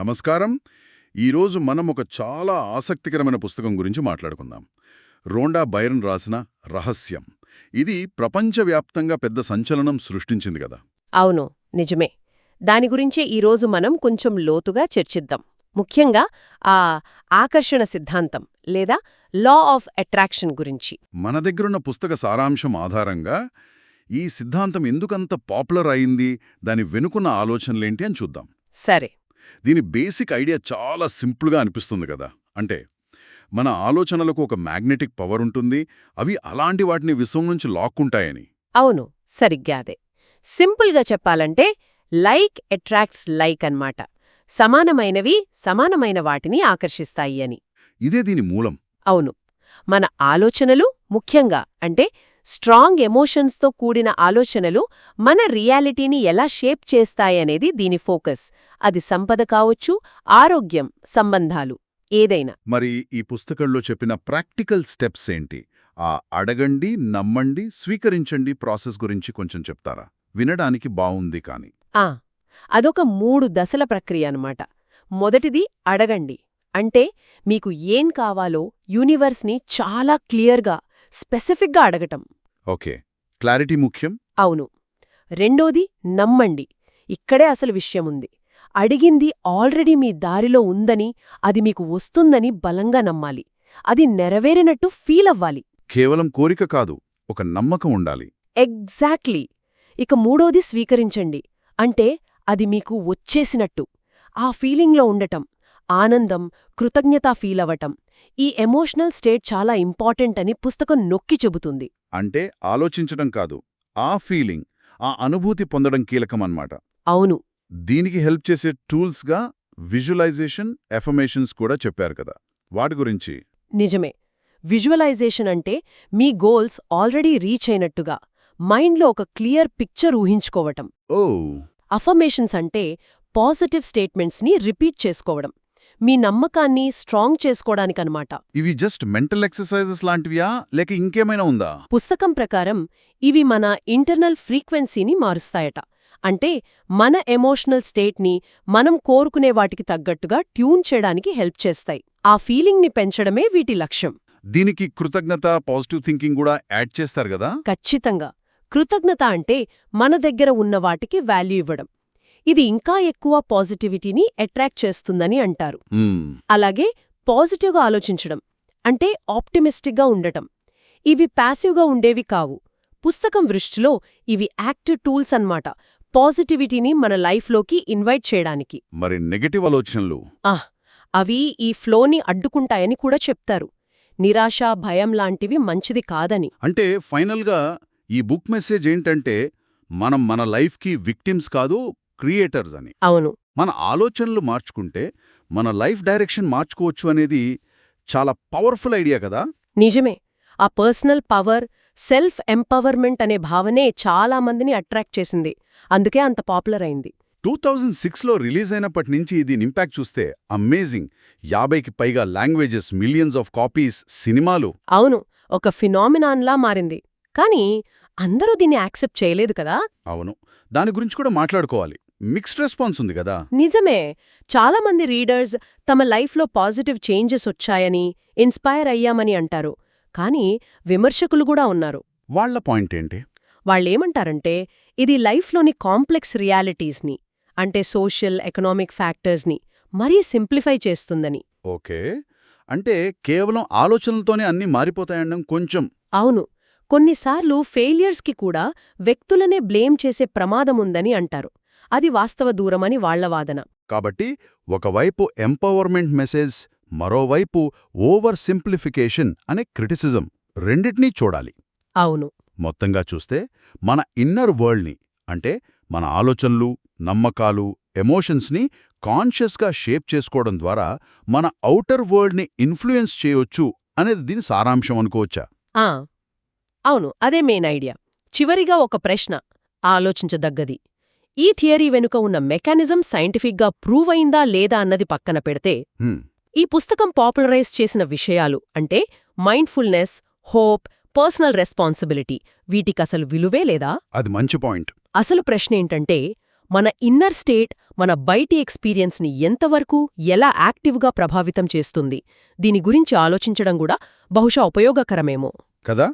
నమస్కారం. ఈరోజు మనం ఒక చాలా ఆసక్తికరమైన పుస్తకం గురించి మాట్లాడుకుందాం. రోండా బైరన్ రాసిన రహస్యం. ఇది ప్రపంచవ్యాప్తంగా పెద్ద సంచలనం సృష్టించింది కదా. అవును, నిజమే. దాని గురించే ఈరోజు మనం కొంచెం లోతుగా చర్చిద్దాం. ముఖ్యంగా ఆ ఆకర్షణ సిద్ధాంతం లేదా లా ఆఫ్ అట్రాక్షన్ గురించి. మన దగ్గరున్న పుస్తక సారాంశం ఆధారంగా ఈ సిద్ధాంతం ఎందుకంత పాపులర్ అయింది, దాని వెనుకున్న ఆలోచనలేంటి అని చూద్దాం. సరే. దీని బేసిక్ ఐడియా చాలా సింపుల్గా అనిపిస్తుంది కదా. అంటే మన ఆలోచనలకు ఒక మ్యాగ్నెటిక్ పవర్ ఉంటుంది, అవి అలాంటి వాటిని విశ్వం నుంచి లాక్కుంటాయని. అవును, సరిగ్గా అదే. సింపుల్గా చెప్పాలంటే లైక్ అట్రాక్ట్స్ లైక్ అన్నమాట. సమానమైనవి సమానమైన వాటిని ఆకర్షిస్తాయి అని. ఇదే దీని మూలం. అవును. మన ఆలోచనలు ముఖ్యంగా అంటే స్ట్రాంగ్ ఎమోషన్స్తో కూడిన ఆలోచనలు మన రియాలిటీని ఎలా షేప్ చేస్తాయనేది దీని ఫోకస్. అది సంపద కావచ్చు, ఆరోగ్యం, సంబంధాలు, ఏదైనా. మరి ఈ పుస్తకంలో చెప్పిన ప్రాక్టికల్ స్టెప్స్ ఏంటి? ఆ అడగండి, నమ్మండి, స్వీకరించండి ప్రాసెస్ గురించి కొంచెం చెప్తారా? వినడానికి బావుంది కానీ. అదొక 3 దశల ప్రక్రియ అన్నమాట. మొదటిది అడగండి. అంటే మీకు ఏం కావాలో యూనివర్స్ని చాలా క్లియర్గా, స్పెసిఫిక్గా అడగటం. ఓకే, క్లారిటీ ముఖ్యం. అవును. రెండోది నమ్మండి. ఇక్కడే అసలు విషయముంది. అడిగింది ఆల్రెడీ మీ దారిలో ఉందని, అది మీకు వస్తుందని బలంగా నమ్మాలి. అది నెరవేరినట్టు ఫీల్ అవ్వాలి. కేవలం కోరిక కాదు, ఒక నమ్మకం ఉండాలి. ఎగ్జాక్ట్లీ. ఇక మూడోది స్వీకరించండి. అంటే అది మీకు వచ్చేసినట్టు ఆ ఫీలింగ్లో ఉండటం, ఆనందం, కృతజ్ఞత ఫీల్ అవ్వటం. ఈ ఎమోషనల్ స్టేట్ చాలా ఇంపార్టెంట్ అని పుస్తకం నొక్కి చెబుతుంది. అంటే ఆలోచించడం కాదు, ఆ ఫీలింగ్, ఆ అనుభూతి పొందడం కీలకమన్నమాట. అవును. దీనికి హెల్ప్ చేసే టూల్స్గా విజువలైజేషన్, ఎఫర్మేషన్స్ కూడా చెప్పారు కదా. వాటి గురించి. నిజమే. విజువలైజేషన్ అంటే మీ గోల్స్ ఆల్రెడీ రీచ్ అయినట్టుగా మైండ్లో ఒక క్లియర్ పిక్చర్ ఊహించుకోవటం. ఓ. అఫర్మేషన్స్ అంటే పాజిటివ్ స్టేట్మెంట్స్ని రిపీట్ చేసుకోవడం, మీ నమ్మకాన్ని స్ట్రాంగ్ చేసుకోవడానికన్నమాట. ఇవి జస్ట్ మెంటల్ ఎక్సర్సైజెస్ లాంటివియా, లేక ఇంకేమైనా ఉందా? పుస్తకం ప్రకారం ఇవి మన ఇంటర్నల్ ఫ్రీక్వెన్సీని మారుస్తాయట. అంటే మన ఎమోషనల్ స్టేట్ని మనం కోరుకునే వాటికి తగ్గట్టుగా ట్యూన్ చేయడానికి హెల్ప్ చేస్తాయి. ఆ ఫీలింగ్ని పెంచడమే వీటి లక్ష్యం. దీనికి కృతజ్ఞత, పాజిటివ్ థింకింగ్ కూడా యాడ్ చేస్తారు కదా. ఖచ్చితంగా. కృతజ్ఞత అంటే మన దగ్గర ఉన్న వాటికి వాల్యూ ఇవ్వడం. ఇది ఇంకా ఎక్కువ పాజిటివిటీని అట్రాక్ట్ చేస్తుందని అంటారు. అలాగే పాజిటివ్గా ఆలోచించడం అంటే ఆప్టిమిస్టిక్గా ఉండటం. ఇవి ప్యాసివ్గా ఉండేవి కావు. పుస్తకం దృష్టిలో ఇవి యాక్టివ్ టూల్స్ అన్నమాట, పాజిటివిటీని మన లైఫ్లోకి ఇన్వైట్ చేయడానికి. మరి నెగటివ్ ఆలోచనలు? అవి ఈ ఫ్లోని అడ్డుకుంటాయని కూడా చెప్తారు. నిరాశ, భయం లాంటివి మంచిది కాదని. అంటే ఫైనల్గా ఈ బుక్ మెసేజ్ ఏంటంటే మనం మన లైఫ్కి విక్టిమ్స్ కాదు, క్రియేటర్స్ అని. అవును. మన ఆలోచనలు మార్చుకుంటే మన లైఫ్ డైరెక్షన్ మార్చుకోవచ్చు అనేది చాలా పవర్ఫుల్ ఐడియా కదా. నిజమే. ఆ పర్సనల్ పవర్, సెల్ఫ్ ఎంపవర్మెంట్ అనే భావనే చాలా మందిని అట్రాక్ట్ చేసింది. అందుకే అంత పాపులర్ అయింది. 2006లో రిలీజ్ అయినప్పటి నుంచి దీని ఇంపాక్ట్ చూస్తే అమేజింగ్. 50కి పైగా లాంగ్వేజెస్, మిలియన్స్ ఆఫ్ కాపీస్, సినిమాలు. అవును, ఒక ఫినామినాన్లా మారింది. కానీ అందరూ దీన్ని యాక్సెప్ట్ చేయలేదు కదా. అవును, దాని గురించి కూడా మాట్లాడుకోవాలి. మిక్స్డ్ రెస్పాన్స్ ఉంది కదా. నిజమే. చాలామంది రీడర్స్ తమ లైఫ్లో పాజిటివ్ చేంజెస్ వచ్చాయని, ఇన్స్పైర్ అయ్యామని అంటారు. కానీ విమర్శకులు కూడా ఉన్నారు. వాళ్ల పాయింట్ ఏంటి? వాళ్ళేమంటారంటే ఇది లైఫ్లోని కాంప్లెక్స్ రియాలిటీస్ని, అంటే సోషల్, ఎకనామిక్ ఫ్యాక్టర్స్ని మరీ సింప్లిఫై చేస్తుందని. ఓకే, అంటే కేవలం ఆలోచనలతోనే అన్నీ మారిపోతాయనడం కొంచెం. అవును. కొన్నిసార్లు ఫెయిలియర్స్కి కూడా వ్యక్తులనే బ్లేమ్ చేసే ప్రమాదముందని అంటారు. అది వాస్తవ దూరమని వాళ్ల వాదన. కాబట్టి ఒకవైపు ఎంపవర్మెంట్ మెసేజ్, మరోవైపు ఓవర్ సింప్లిఫికేషన్ అనే క్రిటిసిజం, రెండిటినీ చూడాలి. అవును. మొత్తంగా చూస్తే మన ఇన్నర్ వరల్డ్ని, అంటే మన ఆలోచనలు, నమ్మకాలు, ఎమోషన్స్ని కాన్షియస్గా షేప్ చేసుకోవడం ద్వారా మన ఔటర్ వరల్డ్ని ఇన్ఫ్లుయెన్స్ చేయొచ్చు అనేది దీని సారాంశం అనుకోవచ్చా? అవును, అదే మెయిన్ ఐడియా. చివరిగా ఒక ప్రశ్న ఆలోచించదగ్గది. ఈ థియరీ వెనుక ఉన్న మెకానిజం సైంటిఫిక్గా ప్రూవ్ అయిందా లేదా అన్నది పక్కన పెడితే, ఈ పుస్తకం పాపులరైజ్ చేసిన విషయాలు అంటే మైండ్ఫుల్నెస్, హోప్, పర్సనల్ రెస్పాన్సిబిలిటీ, వీటికసలు విలువే లేదా? అది మంచి పాయింట్. అసలు ప్రశ్నేంటంటే మన ఇన్నర్ స్టేట్ మన బయటి ఎక్స్పీరియన్స్ని ఎంతవరకు ఎలా యాక్టివ్గా ప్రభావితం చేస్తుంది దీని గురించి ఆలోచించడం కూడా బహుశా ఉపయోగకరమేమో కదా